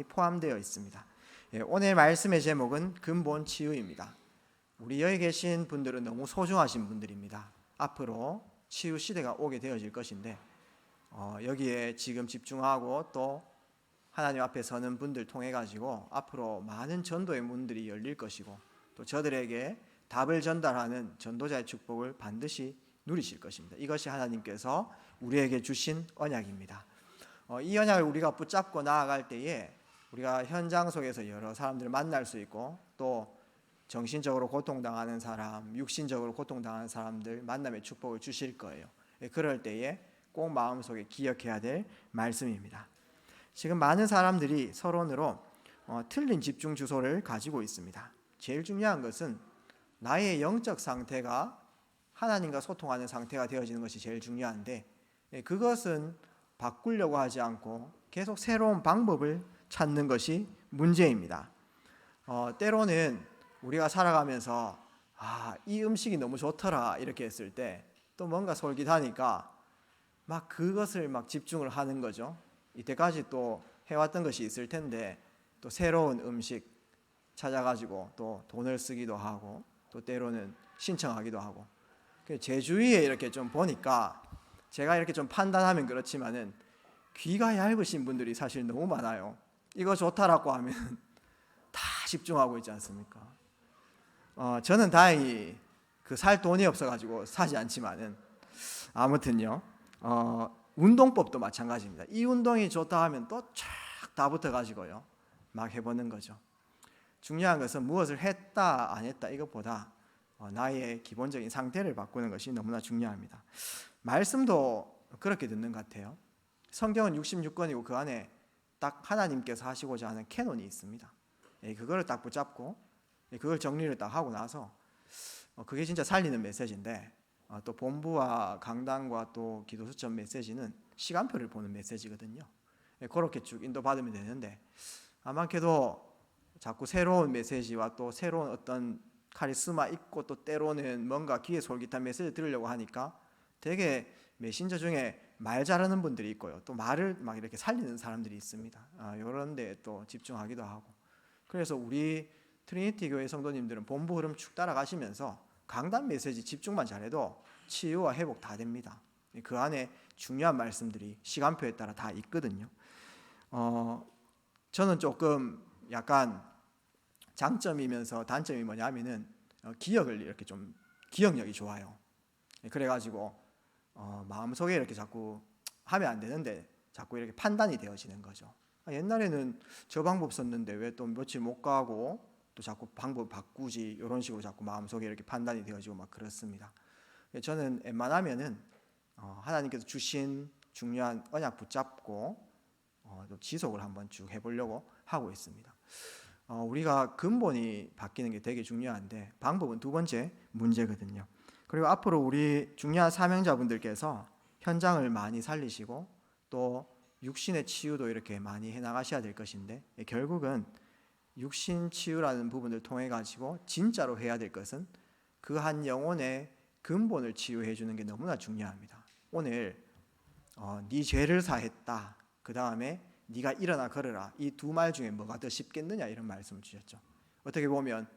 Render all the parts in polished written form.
포함되어 있습니다. 오늘 말씀의 제목은 근본 치유입니다. 우리 여기 계신 분들은 너무 소중하신 분들입니다. 앞으로 치유 시대가 오게 되어질 것인데 여기에 지금 집중하고 또 하나님 앞에 서는 분들 통해 가지고 앞으로 많은 전도의 문들이 열릴 것이고 또 저들에게 답을 전달하는 전도자의 축복을 반드시 누리실 것입니다. 이것이 하나님께서 우리에게 주신 언약입니다. 이 언약을 우리가 붙잡고 나아갈 때에 우리가 현장 속에서 여러 사람들을 만날 수 있고 또 정신적으로 고통당하는 사람, 육신적으로 고통당하는 사람들 만남의 축복을 주실 거예요. 그럴 때에 꼭 마음속에 기억해야 될 말씀입니다. 지금 많은 사람들이 서론으로 틀린 집중 주소를 가지고 있습니다. 제일 중요한 것은 나의 영적 상태가 하나님과 소통하는 상태가 되어지는 것이 제일 중요한데 그것은 바꾸려고 하지 않고 계속 새로운 방법을 찾는 것이 문제입니다. 때로는 우리가 살아가면서 이 음식이 너무 좋더라 이렇게 했을 때 또 뭔가 솔깃하니까 막 그것을 막 집중을 하는 거죠. 이때까지 또 해왔던 것이 있을 텐데 또 새로운 음식 찾아가지고 또 돈을 쓰기도 하고 또 때로는 신청하기도 하고 제 주위에 이렇게 좀 보니까 제가 이렇게 좀 판단하면 그렇지만은 귀가 얇으신 분들이 사실 너무 많아요. 이거 좋다라고 하면 다 집중하고 있지 않습니까? 저는 다행히 그 살 돈이 없어가지고 사지 않지만은 아무튼요. 운동법도 마찬가지입니다. 이 운동이 좋다 하면 또 쫙 다 붙어가지고요. 막 해보는 거죠. 중요한 것은 무엇을 했다 안 했다 이것보다 나의 기본적인 상태를 바꾸는 것이 너무나 중요합니다. 말씀도 그렇게 듣는 것 같아요. 성경은 66권이고 그 안에 딱 하나님께서 하시고자 하는 캐논이 있습니다. 그거를 딱 붙잡고 그걸 정리를 딱 하고 나서 그게 진짜 살리는 메시지인데 또 본부와 강단과 또 기도 수첩 메시지는 시간표를 보는 메시지거든요. 그렇게 쭉 인도받으면 되는데 아마도 자꾸 새로운 메시지와 또 새로운 어떤 카리스마 있고 또 때로는 뭔가 귀에 솔깃한 메시지 들으려고 하니까 되게 메신저 중에 말 잘하는 분들이 있고요. 또 말을 막 이렇게 살리는 사람들이 있습니다. 이런 데 또 집중하기도 하고. 그래서 우리 트리니티 교회 성도님들은 본부 흐름 쭉 따라가시면서 강단 메시지 집중만 잘해도 치유와 회복 다 됩니다. 그 안에 중요한 말씀들이 시간표에 따라 다 있거든요. 저는 조금 약간 장점이면서 단점이 뭐냐면은 기억을 이렇게 좀 기억력이 좋아요. 그래가지고 마음속에 이렇게 자꾸 하면 안 되는데 자꾸 이렇게 판단이 되어지는 거죠. 옛날에는 저 방법 썼는데 왜 또 며칠 못 가고 또 자꾸 방법 바꾸지 이런 식으로 자꾸 마음속에 이렇게 판단이 되어지고 막 그렇습니다. 저는 웬만하면은 하나님께서 주신 중요한 언약 붙잡고 또 지속을 한번 쭉 해보려고 하고 있습니다. 우리가 근본이 바뀌는 게 되게 중요한데 방법은 두 번째 문제거든요. 그리고 앞으로 우리 중요한 사명자분들께서 현장을 많이 살리시고 또 육신의 치유도 이렇게 많이 해나가셔야 될 것인데 결국은 육신 치유라는 부분을 통해 가지고 진짜로 해야 될 것은 그 한 영혼의 근본을 치유해 주는 게 너무나 중요합니다. 오늘 네 죄를 사했다. 그 다음에 네가 일어나 걸으라. 이 두 말 중에 뭐가 더 쉽겠느냐 이런 말씀을 주셨죠. 어떻게 보면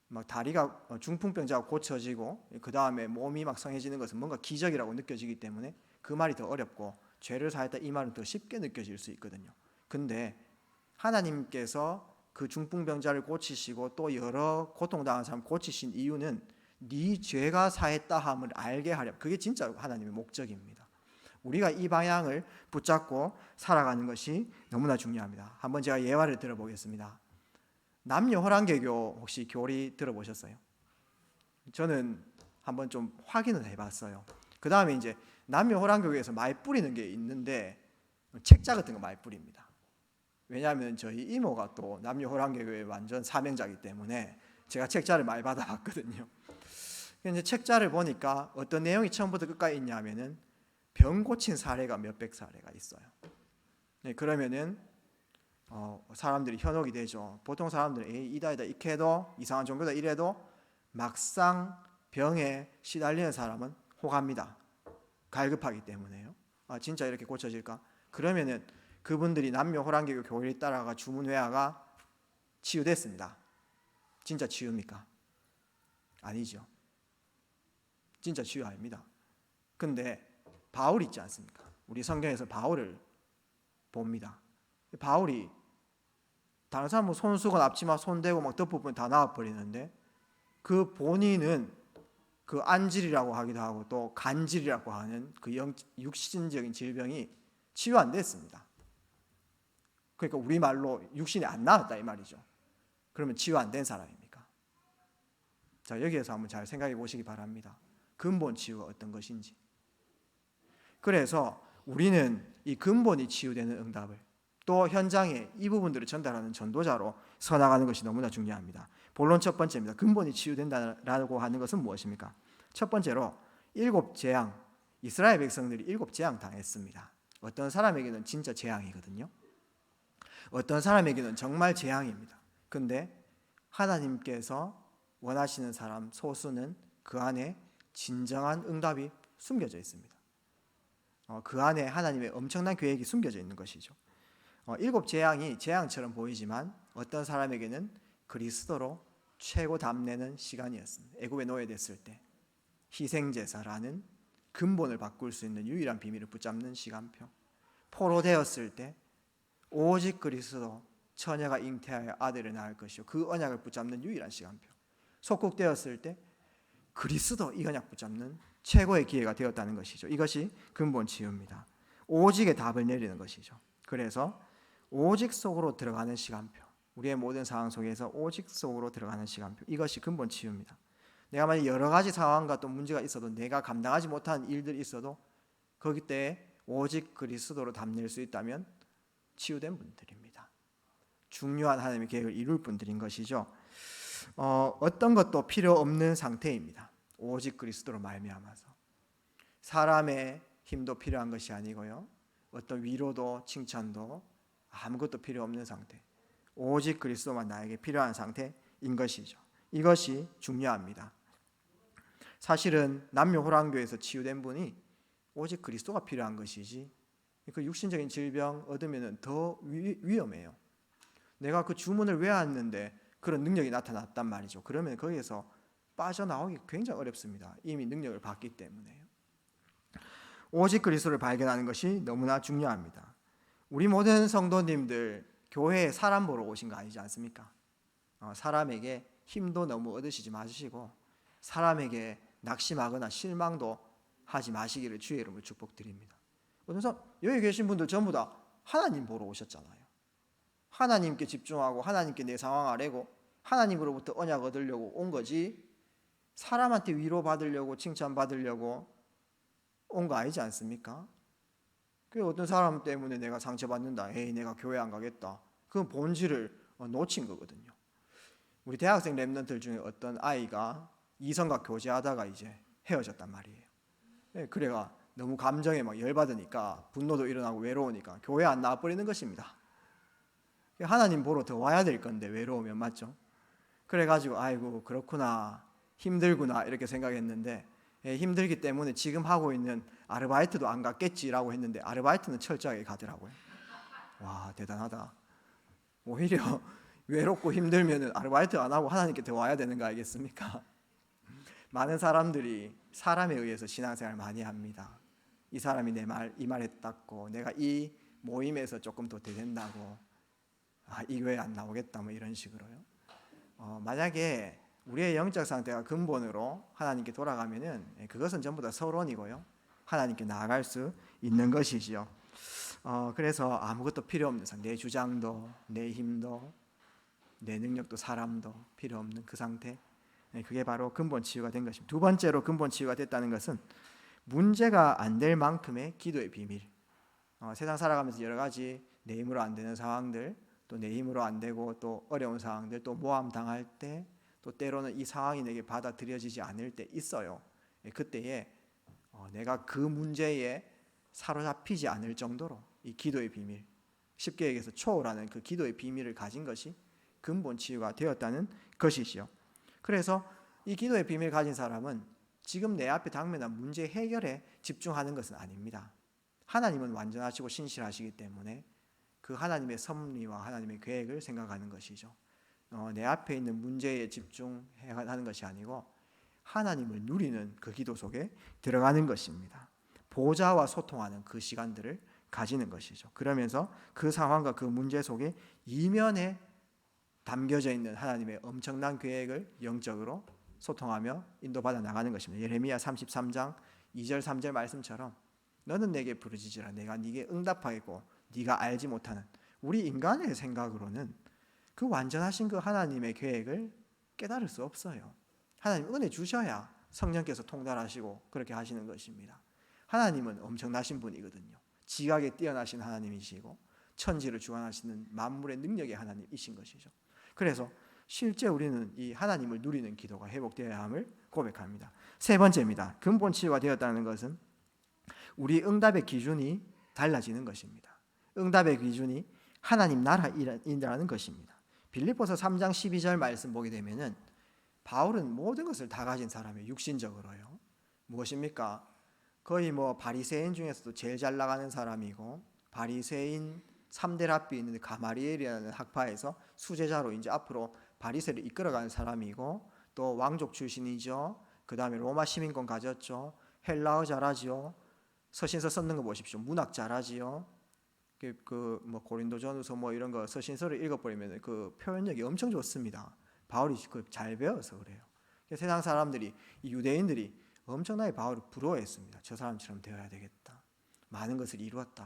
막 다리가 중풍병자가 고쳐지고 그 다음에 몸이 막 성해지는 것은 뭔가 기적이라고 느껴지기 때문에 그 말이 더 어렵고 죄를 사했다 이 말은 더 쉽게 느껴질 수 있거든요. 근데 하나님께서 그 중풍병자를 고치시고 또 여러 고통당한 사람 고치신 이유는 네 죄가 사했다 함을 알게 하려. 그게 진짜 하나님의 목적입니다. 우리가 이 방향을 붙잡고 살아가는 것이 너무나 중요합니다. 한번 제가 예화를 들어보겠습니다. 남녀 호랑개교 혹시 교리 들어보셨어요? 저는 한번 좀 확인을 해봤어요. 그 다음에 이제 남녀 호랑개교에서 많이 뿌리는 게 있는데 책자 같은 거 많이 뿌립니다. 왜냐하면 저희 이모가 또 남녀 호랑개교의 완전 사명자이기 때문에 제가 책자를 많이 받아봤거든요. 이제 책자를 보니까 어떤 내용이 처음부터 끝까지 있냐면은 병 고친 사례가 몇백 사례가 있어요. 그러면은 사람들이 현혹이 되죠. 보통 사람들은 이다 이렇게 해도 이상한 종교다 이래도 막상 병에 시달리는 사람은 호갑니다. 갈급하기 때문에요. 진짜 이렇게 고쳐질까? 그러면은 그분들이 남녀 호랑개교 교리를 따라가 주문회화가 치유됐습니다. 진짜 치유입니까? 아니죠. 진짜 치유 아닙니다. 근데 바울 있지 않습니까? 우리 성경에서 바울을 봅니다. 바울이 다른 사람 뭐 손수건 앞치마 손대고 막 덮어보면 다 나와버리는데 그 본인은 그 안질이라고 하기도 하고 또 간질이라고 하는 그 육신적인 질병이 치유 안 됐습니다. 그러니까 우리말로 육신이 안 나왔다 이 말이죠. 그러면 치유 안 된 사람입니까? 자, 여기에서 한번 잘 생각해 보시기 바랍니다. 근본 치유가 어떤 것인지. 그래서 우리는 이 근본이 치유되는 응답을 또 현장에 이 부분들을 전달하는 전도자로 서나가는 것이 너무나 중요합니다. 본론 첫 번째입니다. 근본이 치유된다라고 하는 것은 무엇입니까? 첫 번째로 7 재앙, 이스라엘 백성들이 7 재앙 당했습니다. 어떤 사람에게는 진짜 재앙이거든요. 어떤 사람에게는 정말 재앙입니다. 근데 하나님께서 원하시는 사람 소수는 그 안에 진정한 응답이 숨겨져 있습니다. 그 안에 하나님의 엄청난 계획이 숨겨져 있는 것이죠. 7 재앙이 재앙처럼 보이지만 어떤 사람에게는 그리스도로 최고 담내는 시간이었습니다. 애굽에 노예됐을 때 희생제사라는 근본을 바꿀 수 있는 유일한 비밀을 붙잡는 시간표, 포로되었을 때 오직 그리스도, 처녀가 잉태하여 아들을 낳을 것이요 그 언약을 붙잡는 유일한 시간표, 속국되었을 때 그리스도 이 언약 붙잡는 최고의 기회가 되었다는 것이죠. 이것이 근본 치유입니다. 오직의 답을 내리는 것이죠. 그래서 오직 속으로 들어가는 시간표, 우리의 모든 상황 속에서 오직 속으로 들어가는 시간표, 이것이 근본 치유입니다. 내가 만약 여러 가지 상황과 또 문제가 있어도 내가 감당하지 못한 일들이 있어도 거기 때 오직 그리스도로 담낼 수 있다면 치유된 분들입니다. 중요한 하나님의 계획을 이룰 분들인 것이죠. 어떤 것도 필요 없는 상태입니다. 오직 그리스도로 말미암아서 사람의 힘도 필요한 것이 아니고요, 어떤 위로도 칭찬도 아무것도 필요 없는 상태, 오직 그리스도만 나에게 필요한 상태인 것이죠. 이것이 중요합니다. 사실은 남녀 호랑교에서 치유된 분이 오직 그리스도가 필요한 것이지 그 육신적인 질병 얻으면 더 위험해요. 내가 그 주문을 외웠는데 그런 능력이 나타났단 말이죠. 그러면 거기에서 빠져나오기 굉장히 어렵습니다. 이미 능력을 받기 때문에요. 오직 그리스도를 발견하는 것이 너무나 중요합니다. 우리 모든 성도님들 교회에 사람 보러 오신 거 아니지 않습니까? 사람에게 힘도 너무 얻으시지 마시고 사람에게 낙심하거나 실망도 하지 마시기를 주의 이름으로 축복드립니다. 그래서 여기 계신 분들 전부 다 하나님 보러 오셨잖아요. 하나님께 집중하고 하나님께 내 상황 아뢰고 하나님으로부터 언약 얻으려고 온 거지 사람한테 위로받으려고 칭찬받으려고 온 거 아니지 않습니까? 그 어떤 사람 때문에 내가 상처받는다, 에이 내가 교회 안 가겠다, 그 본질을 놓친 거거든요. 우리 대학생 랩런트들 중에 어떤 아이가 이성과 교제하다가 이제 헤어졌단 말이에요. 그래가 너무 감정에 막 열받으니까 분노도 일어나고 외로우니까 교회 안 나와버리는 것입니다. 하나님 보러 더 와야 될 건데 외로우면, 맞죠? 그래가지고 아이고 그렇구나, 힘들구나 이렇게 생각했는데 힘들기 때문에 지금 하고 있는 아르바이트도 안 갔겠지라고 했는데 아르바이트는 철저하게 가더라고요. 와, 대단하다. 오히려 외롭고 힘들면 아르바이트 안 하고 하나님께 더 와야 되는 거 알겠습니까? 많은 사람들이 사람에 의해서 신앙생활 많이 합니다. 이 사람이 이 말 했다고 내가 이 모임에서 조금 더 된다고 이 교회 안 나오겠다 뭐 이런 식으로요. 만약에 우리의 영적 상태가 근본으로 하나님께 돌아가면은 그것은 전부 다 서론이고요, 하나님께 나아갈 수 있는 것이지요. 그래서 아무것도 필요 없는 상태, 내 주장도 내 힘도 내 능력도 사람도 필요 없는 그 상태, 그게 바로 근본 치유가 된 것입니다. 두 번째로 근본 치유가 됐다는 것은 문제가 안 될 만큼의 기도의 비밀. 세상 살아가면서 여러 가지 내 힘으로 안 되는 상황들, 또 내 힘으로 안 되고 또 어려운 상황들, 또 모함 당할 때, 또 때로는 이 상황이 내게 받아들여지지 않을 때 있어요. 그때에 내가 그 문제에 사로잡히지 않을 정도로 이 기도의 비밀, 쉽게 얘기해서 초월하는 그 기도의 비밀을 가진 것이 근본 치유가 되었다는 것이지요. 그래서 이 기도의 비밀을 가진 사람은 지금 내 앞에 당면한 문제 해결에 집중하는 것은 아닙니다. 하나님은 완전하시고 신실하시기 때문에 그 하나님의 섭리와 하나님의 계획을 생각하는 것이죠. 내 앞에 있는 문제에 집중하는 것이 아니고 하나님을 누리는 그 기도 속에 들어가는 것입니다. 보좌와 소통하는 그 시간들을 가지는 것이죠. 그러면서 그 상황과 그 문제 속에 이면에 담겨져 있는 하나님의 엄청난 계획을 영적으로 소통하며 인도받아 나가는 것입니다. 예레미야 33장 2절 3절 말씀처럼 너는 내게 부르짖으라 내가 네게 응답하겠고 네가 알지 못하는, 우리 인간의 생각으로는 그 완전하신 그 하나님의 계획을 깨달을 수 없어요. 하나님 은혜 주셔야 성령께서 통달하시고 그렇게 하시는 것입니다. 하나님은 엄청나신 분이거든요. 지각에 뛰어나신 하나님이시고 천지를 주관하시는 만물의 능력의 하나님이신 것이죠. 그래서 실제 우리는 이 하나님을 누리는 기도가 회복되어야 함을 고백합니다. 세 번째입니다. 근본 치유가 되었다는 것은 우리 응답의 기준이 달라지는 것입니다. 응답의 기준이 하나님 나라이라는 것입니다. 빌립보서 3장 12절 말씀 보게 되면은 바울은 모든 것을 다 가진 사람이에요. 육신적으로요. 무엇입니까? 거의 바리새인 중에서도 제일 잘 나가는 사람이고, 바리새인 3대 랍비 있는 가마리엘이라는 학파에서 수제자로 이제 앞으로 바리새를 이끌어가는 사람이고, 또 왕족 출신이죠. 그 다음에 로마 시민권 가졌죠. 헬라어 잘하지요. 서신서 썼는 거 보십시오. 문학 잘하지요. 고린도전후서 이런 거 서신서를 읽어버리면 그 표현력이 엄청 좋습니다. 바울이 잘 배워서 그래요. 세상 사람들이, 이 유대인들이 엄청나게 바울을 부러워했습니다. 저 사람처럼 되어야 되겠다. 많은 것을 이루었다.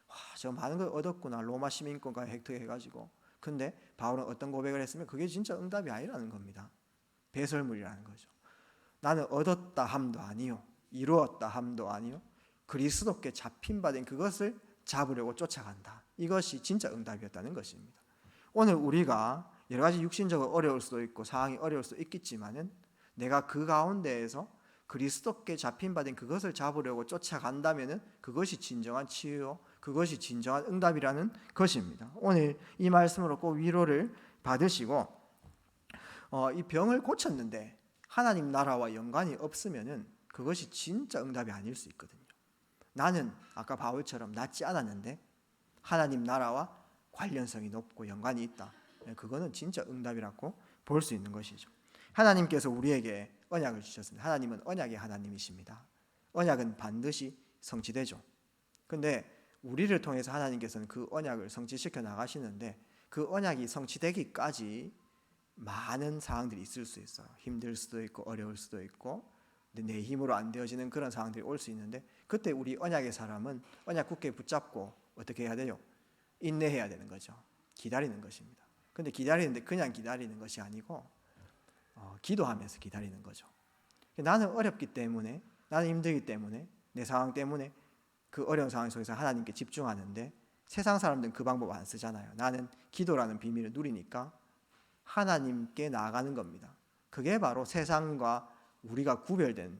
와, 저 많은 걸 얻었구나. 로마 시민권까지 획득해가지고. 근데 바울은 어떤 고백을 했으면 그게 진짜 응답이 아니라는 겁니다. 배설물이라는 거죠. 나는 얻었다 함도 아니요, 이루었다 함도 아니요, 그리스도께 잡힌 바 된 그것을 잡으려고 쫓아간다. 이것이 진짜 응답이었다는 것입니다. 오늘 우리가 여러 가지 육신적으로 어려울 수도 있고 상황이 어려울 수도 있겠지만은 내가 그 가운데에서 그리스도께 잡힌 바 된 그것을 잡으려고 쫓아간다면은 그것이 진정한 치유, 그것이 진정한 응답이라는 것입니다. 오늘 이 말씀으로 꼭 위로를 받으시고, 이 병을 고쳤는데 하나님 나라와 연관이 없으면은 그것이 진짜 응답이 아닐 수 있거든요. 나는 아까 바울처럼 낫지 않았는데 하나님 나라와 관련성이 높고 연관이 있다. 그거는 진짜 응답이라고 볼 수 있는 것이죠. 하나님께서 우리에게 언약을 주셨습니다. 하나님은 언약의 하나님이십니다. 언약은 반드시 성취되죠. 근데 우리를 통해서 하나님께서는 그 언약을 성취시켜 나가시는데 그 언약이 성취되기까지 많은 상황들이 있을 수 있어요. 힘들 수도 있고 어려울 수도 있고 내 힘으로 안 되어지는 그런 상황들이 올 수 있는데, 그때 우리 언약의 사람은 언약 굳게 붙잡고 어떻게 해야 돼요? 인내해야 되는 거죠. 기다리는 것입니다. 근데 기다리는데 그냥 기다리는 것이 아니고 기도하면서 기다리는 거죠. 나는 어렵기 때문에, 나는 힘들기 때문에, 내 상황 때문에 그 어려운 상황 속에서 하나님께 집중하는데 세상 사람들은 그 방법 안 쓰잖아요. 나는 기도라는 비밀을 누리니까 하나님께 나아가는 겁니다. 그게 바로 세상과 우리가 구별된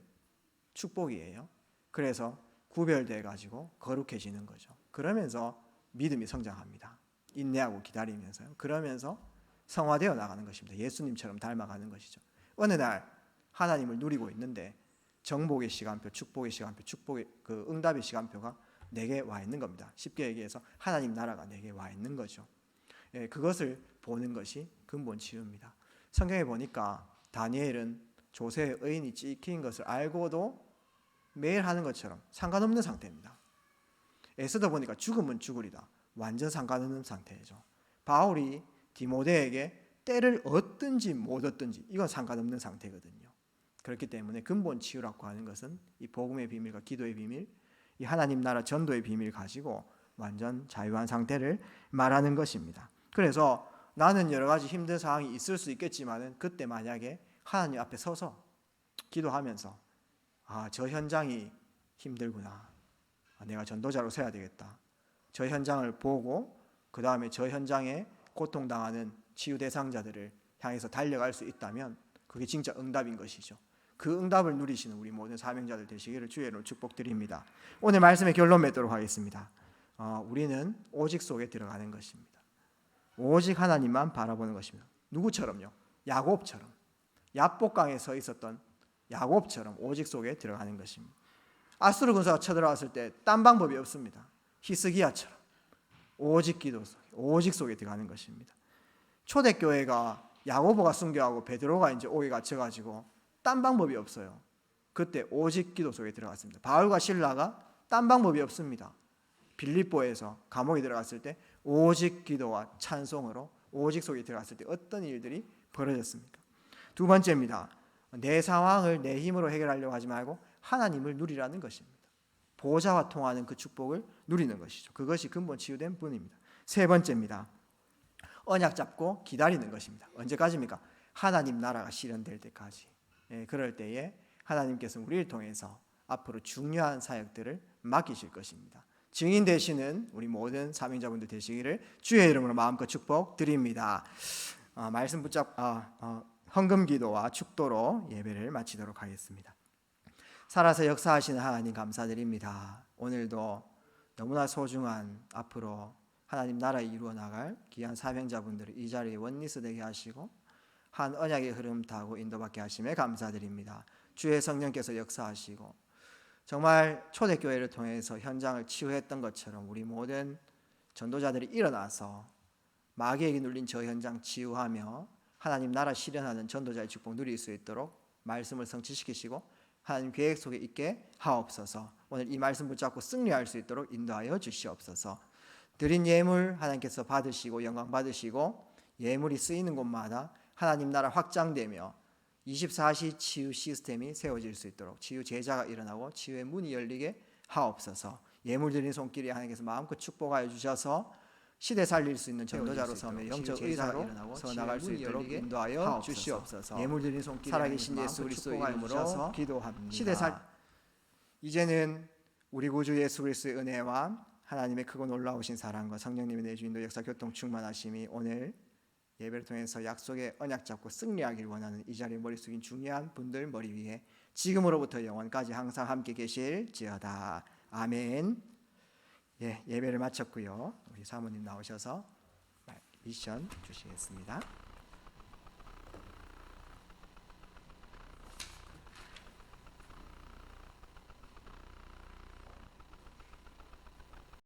축복이에요. 그래서 구별돼 가지고 거룩해지는 거죠. 그러면서 믿음이 성장합니다. 인내하고 기다리면서요. 그러면서 성화되어 나가는 것입니다. 예수님처럼 닮아가는 것이죠. 어느 날 하나님을 누리고 있는데 정복의 시간표, 축복의 시간표, 축복의 그 응답의 시간표가 내게 와 있는 겁니다. 쉽게 얘기해서 하나님 나라가 내게 와 있는 거죠. 그것을 보는 것이 근본 치유입니다. 성경에 보니까 다니엘은 조세의 의인이 찍힌 것을 알고도 매일 하는 것처럼 상관없는 상태입니다. 에스더 보니까 죽으면 죽으리다. 완전 상관없는 상태죠. 바울이 디모데에게 때를 얻든지 못 얻든지 이건 상관없는 상태거든요. 그렇기 때문에 근본 치유라고 하는 것은 이 복음의 비밀과 기도의 비밀, 이 하나님 나라 전도의 비밀 가지고 완전 자유한 상태를 말하는 것입니다. 그래서 나는 여러 가지 힘든 상황이 있을 수 있겠지만은 그때 만약에 하나님 앞에 서서 기도하면서 저 현장이 힘들구나. 내가 전도자로 서야 되겠다. 저 현장을 보고 그 다음에 저 현장에 고통당하는 치유 대상자들을 향해서 달려갈 수 있다면 그게 진짜 응답인 것이죠. 그 응답을 누리시는 우리 모든 사명자들 되시기를 주의 이름으로 축복드립니다. 오늘 말씀의 결론 맺도록 하겠습니다. 우리는 오직 속에 들어가는 것입니다. 오직 하나님만 바라보는 것입니다. 누구처럼요? 야곱처럼, 야복강에 서 있었던 야곱처럼 오직 속에 들어가는 것입니다. 아수르 군사가 쳐들어왔을 때 딴 방법이 없습니다. 히스기야처럼 오직 기도 속에, 오직 속에 들어가는 것입니다. 초대교회가 야고보가 순교하고 베드로가 이제 옥에 갇혀가지고 딴 방법이 없어요. 그때 오직 기도 속에 들어갔습니다. 바울과 실라가 딴 방법이 없습니다. 빌립보에서 감옥에 들어갔을 때 오직 기도와 찬송으로 오직 속에 들어갔을 때 어떤 일들이 벌어졌습니까? 두 번째입니다. 내 상황을 내 힘으로 해결하려고 하지 말고 하나님을 누리라는 것입니다. 보좌와 통하는 그 축복을 누리는 것이죠. 그것이 근본 치유된 분입니다. 세 번째입니다. 언약 잡고 기다리는 것입니다. 언제까지입니까? 하나님 나라가 실현될 때까지. 그럴 때에 하나님께서 우리를 통해서 앞으로 중요한 사역들을 맡기실 것입니다. 증인 되시는 우리 모든 사명자분들 되시기를 주의 이름으로 마음껏 축복드립니다. 말씀 헌금기도와 축도로 예배를 마치도록 하겠습니다. 살아서 역사하시는 하나님 감사드립니다. 오늘도 너무나 소중한 앞으로 하나님 나라 이루어 나갈 귀한 사명자분들을 이 자리에 원리스 되게 하시고 한 언약의 흐름 타고 인도받게 하심에 감사드립니다. 주의 성령께서 역사하시고 정말 초대교회를 통해서 현장을 치유했던 것처럼 우리 모든 전도자들이 일어나서 마귀에게 눌린 저 현장 치유하며 하나님 나라 실현하는 전도자의 축복 누릴 수 있도록 말씀을 성취시키시고 하나님 계획 속에 있게 하옵소서. 오늘 이 말씀 붙잡고 승리할 수 있도록 인도하여 주시옵소서. 드린 예물 하나님께서 받으시고 영광 받으시고 예물이 쓰이는 곳마다 하나님 나라 확장되며 24시 치유 시스템이 세워질 수 있도록 치유 제자가 일어나고 치유의 문이 열리게 하옵소서. 예물 드린 손길이 하나님께서 마음껏 축복하여 주셔서 시대 살릴 수 있는 전도자로 서며 영적 의사로 서 나갈 수 있도록 인도하여 주시옵소서. 예물 드린 손길이 살아계신 예수 그리스도의 이름으로 기도합니다. 시대 이제는 우리 구주 예수 그리스도의 은혜와 하나님의 크고 놀라우신 사랑과 성령님의 내주인도 역사 교통 충만하심이 오늘 예배를 통해서 약속의 언약 잡고 승리하길 원하는 이 자리에 머리 숙인 중요한 분들 머리 위에 지금으로부터 영원까지 항상 함께 계실지어다. 아멘. 예배를 마쳤고요. 우리 사모님 나오셔서 미션 주시겠습니다.